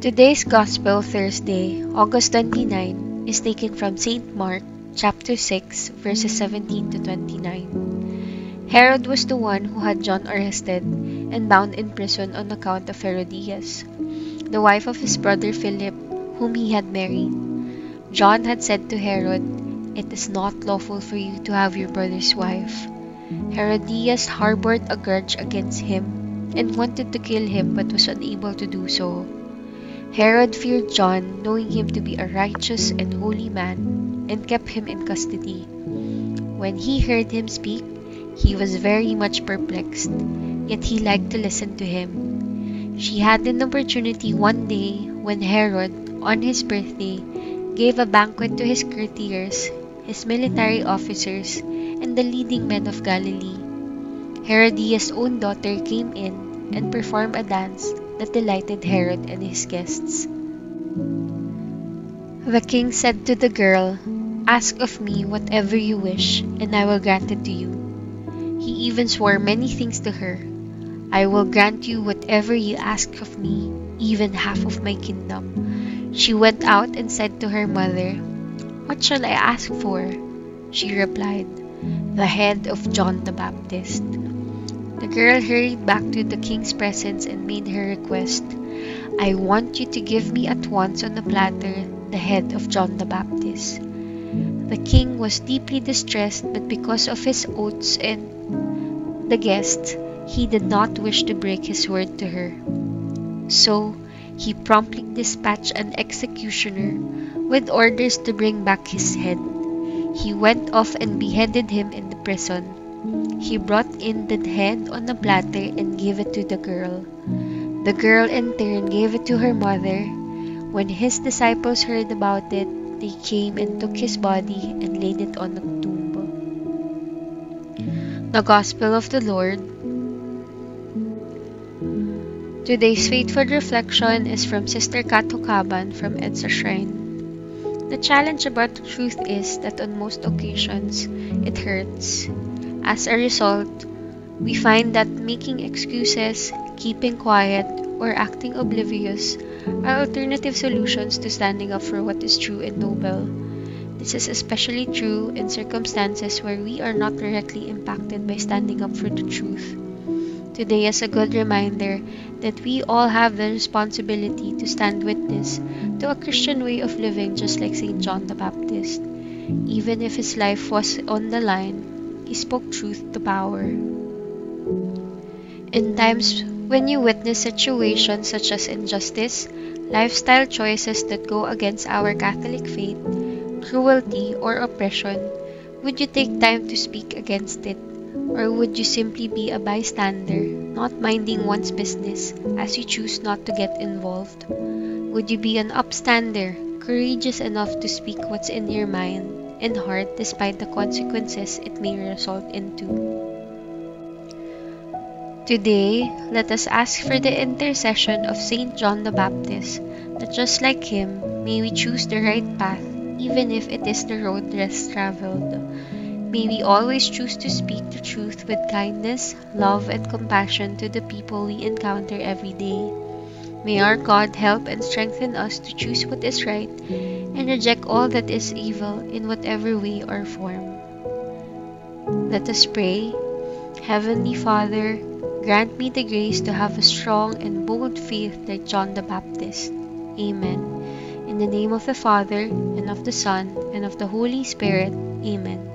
Today's Gospel Thursday, August 29, is taken from St. Mark, chapter 6, verses 17 to 29. Herod was the one who had John arrested and bound in prison on account of Herodias, the wife of his brother Philip, whom he had married. John had said to Herod, "It is not lawful for you to have your brother's wife." Herodias harbored a grudge against him and wanted to kill him but was unable to do so. Herod feared John, knowing him to be a righteous and holy man, and kept him in custody. When he heard him speak, he was very much perplexed, yet he liked to listen to him. She had an opportunity one day when Herod, on his birthday, gave a banquet to his courtiers, his military officers, and the leading men of Galilee. Herodias' own daughter came in and performed a dance that delighted Herod and his guests. The king said to the girl, "Ask of me whatever you wish, and I will grant it to you." He even swore many things to her. "I will grant you whatever you ask of me, even half of my kingdom." She went out and said to her mother, "What shall I ask for?" She replied, "The head of John the Baptist." The girl hurried back to the king's presence and made her request, "I want you to give me at once on a platter the head of John the Baptist." The king was deeply distressed, but because of his oaths and the guests, he did not wish to break his word to her. So, he promptly dispatched an executioner with orders to bring back his head. He went off and beheaded him in the prison. He brought in the head on a platter and gave it to the girl. The girl in turn gave it to her mother. When his disciples heard about it, they came and took his body and laid it on a tomb. The Gospel of the Lord. Today's faithful reflection is from Sister Kato Kaban from EDSA Shrine. The challenge about the truth is that on most occasions, it hurts. As a result, we find that making excuses, keeping quiet, or acting oblivious are alternative solutions to standing up for what is true and noble. This is especially true in circumstances where we are not directly impacted by standing up for the truth. Today is a good reminder that we all have the responsibility to stand witness to a Christian way of living, just like St. John the Baptist. Even if his life was on the line, he spoke truth to power. In times when you witness situations such as injustice, lifestyle choices that go against our Catholic faith, cruelty, or oppression, would you take time to speak against it? Or would you simply be a bystander, not minding one's business as you choose not to get involved? Would you be an upstander, courageous enough to speak what's in your mind and heart despite the consequences it may result into? Today, let us ask for the intercession of St. John the Baptist, that just like him, may we choose the right path, even if it is the road less traveled. May we always choose to speak the truth with kindness, love, and compassion to the people we encounter every day. May our God help and strengthen us to choose what is right and reject all that is evil in whatever way or form. Let us pray. Heavenly Father, grant me the grace to have a strong and bold faith like John the Baptist. Amen. In the name of the Father, and of the Son, and of the Holy Spirit. Amen.